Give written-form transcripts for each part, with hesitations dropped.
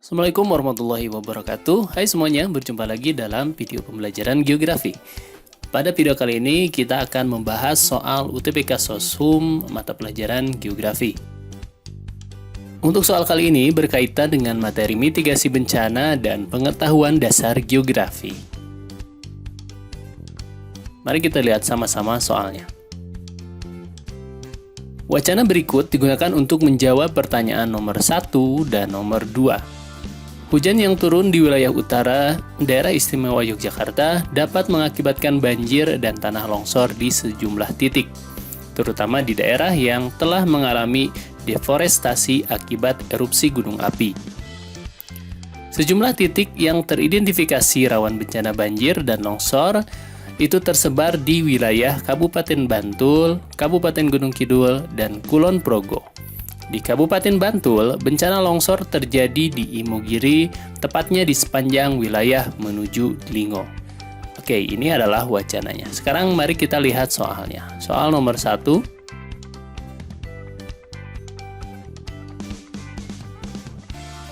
Assalamualaikum warahmatullahi wabarakatuh. Hai semuanya, berjumpa lagi dalam video pembelajaran geografi. Pada video kali ini kita akan membahas soal UTBK Soshum mata pelajaran geografi. Untuk soal kali ini berkaitan dengan materi mitigasi bencana dan pengetahuan dasar geografi. Mari kita lihat sama-sama soalnya. Wacana berikut digunakan untuk menjawab pertanyaan nomor 1 dan nomor 2. Hujan yang turun di wilayah utara, daerah istimewa Yogyakarta dapat mengakibatkan banjir dan tanah longsor di sejumlah titik, terutama di daerah yang telah mengalami deforestasi akibat erupsi gunung api. Sejumlah titik yang teridentifikasi rawan bencana banjir dan longsor itu tersebar di wilayah Kabupaten Bantul, Kabupaten Gunung Kidul, dan Kulon Progo. Di Kabupaten Bantul, bencana longsor terjadi di Imogiri, tepatnya di sepanjang wilayah menuju Lingo. Oke, ini adalah wacananya. Sekarang mari kita lihat soalnya. Soal nomor 1.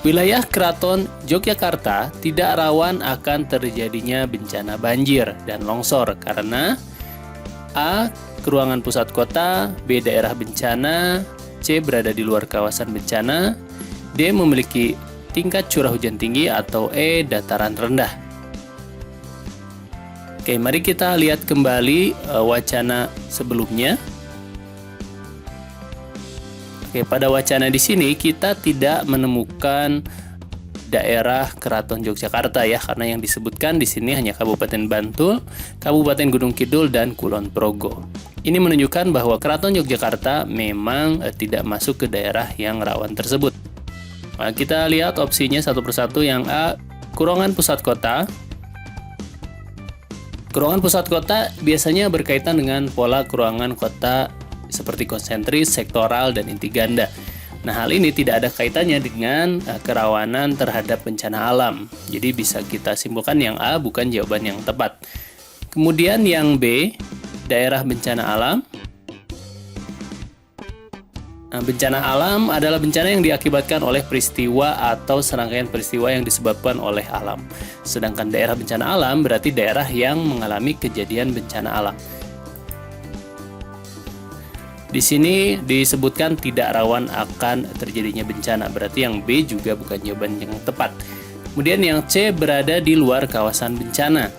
Wilayah Keraton Yogyakarta tidak rawan akan terjadinya bencana banjir dan longsor karena A. Keruangan pusat kota, B. Daerah bencana, C. Berada di luar kawasan bencana, D. Memiliki tingkat curah hujan tinggi, atau E. Dataran rendah. Oke, mari kita lihat kembali wacana sebelumnya. Oke, pada wacana di sini kita tidak menemukan daerah Keraton Yogyakarta ya, karena yang disebutkan di sini hanya Kabupaten Bantul, Kabupaten Gunung Kidul, dan Kulon Progo. Ini menunjukkan bahwa Keraton Yogyakarta memang tidak masuk ke daerah yang rawan tersebut. Nah, kita lihat opsinya satu persatu. Yang A, Keruangan pusat kota. Keruangan pusat kota biasanya berkaitan dengan pola keruangan kota seperti konsentris, sektoral, dan inti ganda. Nah, hal ini tidak ada kaitannya dengan kerawanan terhadap bencana alam. Jadi bisa kita simpulkan yang A bukan jawaban yang tepat. Kemudian yang B, daerah bencana alam. Nah, bencana alam adalah bencana yang diakibatkan oleh peristiwa atau serangkaian peristiwa yang disebabkan oleh alam. Sedangkan daerah bencana alam berarti daerah yang mengalami kejadian bencana alam. Di sini disebutkan tidak rawan akan terjadinya bencana, berarti yang B juga bukan jawaban yang tepat. Kemudian yang C, berada di luar kawasan bencana.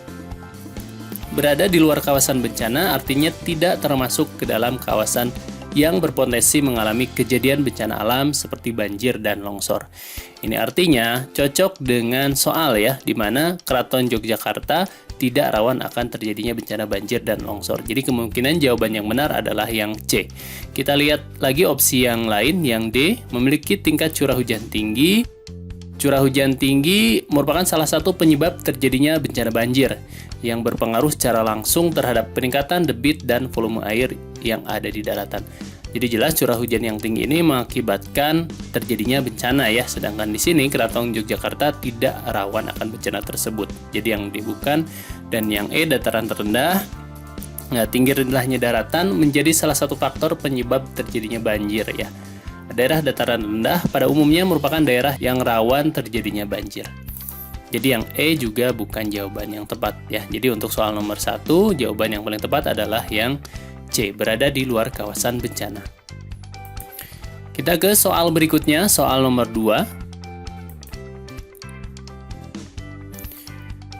Berada di luar kawasan bencana artinya tidak termasuk ke dalam kawasan yang berpotensi mengalami kejadian bencana alam seperti banjir dan longsor. Ini artinya cocok dengan soal ya, di mana Keraton Yogyakarta tidak rawan akan terjadinya bencana banjir dan longsor. Jadi kemungkinan jawaban yang benar adalah yang C. Kita lihat lagi opsi yang lain, yang D, memiliki tingkat curah hujan tinggi. Curah hujan tinggi merupakan salah satu penyebab terjadinya bencana banjir yang berpengaruh secara langsung terhadap peningkatan debit dan volume air yang ada di daratan. Jadi jelas curah hujan yang tinggi ini mengakibatkan terjadinya bencana ya, sedangkan di sini Keraton Yogyakarta tidak rawan akan bencana tersebut. Jadi yang D bukan, dan yang E, dataran terendah. Nah, tinggi rendahnya daratan menjadi salah satu faktor penyebab terjadinya banjir ya. Daerah dataran rendah pada umumnya merupakan daerah yang rawan terjadinya banjir. Jadi yang E juga bukan jawaban yang tepat ya. Jadi untuk soal nomor 1, jawaban yang paling tepat adalah yang C, berada di luar kawasan bencana. Kita ke soal berikutnya, soal nomor 2.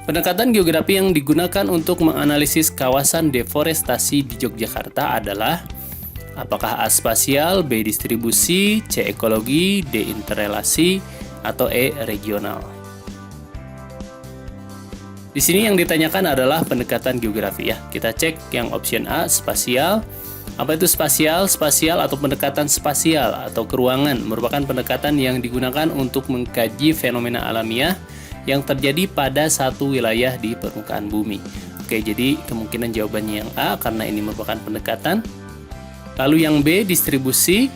Pendekatan geografi yang digunakan untuk menganalisis kawasan deforestasi di Yogyakarta adalah apakah A, spasial, B, distribusi, C, ekologi, D, interrelasi, atau E, regional. Di sini yang ditanyakan adalah pendekatan geografi ya. Kita cek yang option A, spasial. Apa itu spasial? Spasial atau pendekatan spasial atau keruangan merupakan pendekatan yang digunakan untuk mengkaji fenomena alamiah yang terjadi pada satu wilayah di permukaan bumi. Oke, jadi kemungkinan jawabannya yang A karena ini merupakan pendekatan. Lalu yang B, distribusi.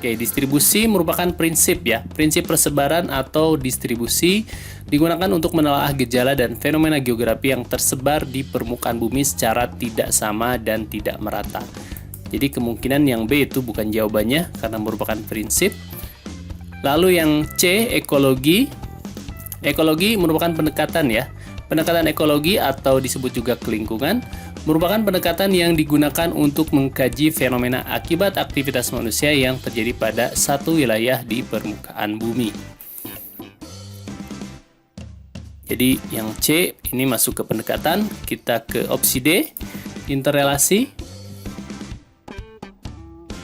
Oke, distribusi merupakan prinsip ya. Prinsip persebaran atau distribusi digunakan untuk menelaah gejala dan fenomena geografi yang tersebar di permukaan bumi secara tidak sama dan tidak merata. Jadi kemungkinan yang B itu bukan jawabannya karena merupakan prinsip. Lalu yang C, ekologi. Ekologi merupakan pendekatan ya. Pendekatan ekologi atau disebut juga kelingkungan merupakan pendekatan yang digunakan untuk mengkaji fenomena akibat aktivitas manusia yang terjadi pada satu wilayah di permukaan bumi. Jadi yang C ini masuk ke pendekatan. Kita ke opsi D, interrelasi.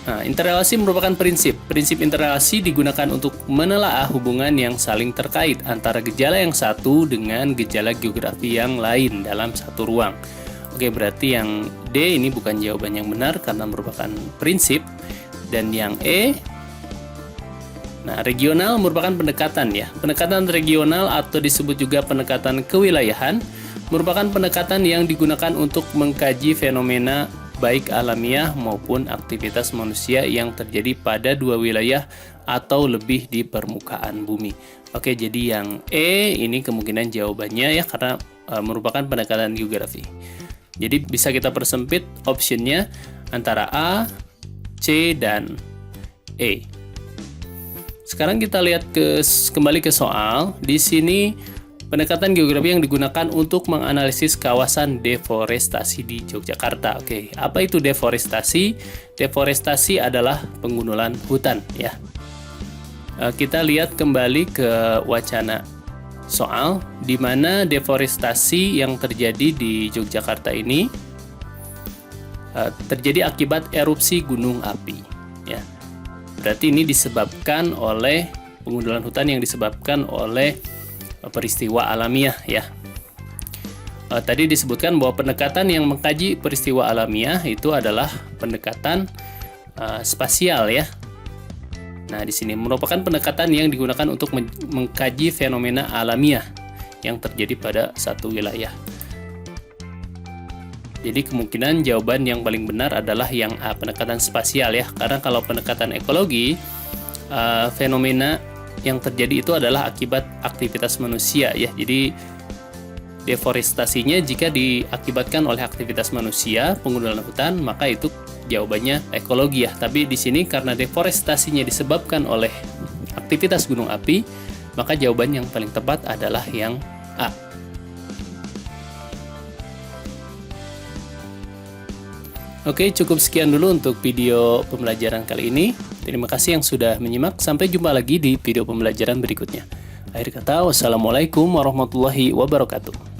Nah, interrelasi merupakan prinsip. Prinsip interrelasi digunakan untuk menelaah hubungan yang saling terkait antara gejala yang satu dengan gejala geografi yang lain dalam satu ruang. Oke, berarti yang D ini bukan jawaban yang benar karena merupakan prinsip. Dan yang E, nah, regional merupakan pendekatan ya. Pendekatan regional atau disebut juga pendekatan kewilayahan merupakan pendekatan yang digunakan untuk mengkaji fenomena baik alamiah maupun aktivitas manusia yang terjadi pada dua wilayah atau lebih di permukaan bumi. Oke, jadi yang E ini kemungkinan jawabannya ya karena merupakan pendekatan geografi. Jadi bisa kita persempit optionnya antara A, C, dan E. Sekarang kita lihat kembali ke soal. Di sini pendekatan geografi yang digunakan untuk menganalisis kawasan deforestasi di Yogyakarta. Oke, apa itu deforestasi? Deforestasi adalah pengundulan hutan ya. Kita lihat kembali ke wacana soal, di mana deforestasi yang terjadi di Yogyakarta ini terjadi akibat erupsi gunung api. Ya, berarti ini disebabkan oleh pengundulan hutan yang disebabkan oleh peristiwa alamiah ya. Tadi disebutkan bahwa pendekatan yang mengkaji peristiwa alamiah itu adalah pendekatan spasial ya. Nah, di sini merupakan pendekatan yang digunakan untuk mengkaji fenomena alamiah yang terjadi pada satu wilayah. Jadi kemungkinan jawaban yang paling benar adalah yang A, pendekatan spasial ya. Karena kalau pendekatan ekologi, fenomena yang terjadi itu adalah akibat aktivitas manusia ya. Jadi deforestasinya jika diakibatkan oleh aktivitas manusia, pengundulan hutan, maka itu jawabannya ekologi ya. Tapi di sini karena deforestasinya disebabkan oleh aktivitas gunung api, maka jawaban yang paling tepat adalah yang A. Oke, cukup sekian dulu untuk video pembelajaran kali ini. Terima kasih yang sudah menyimak. Sampai jumpa lagi di video pembelajaran berikutnya. Akhir kata, wassalamualaikum warahmatullahi wabarakatuh.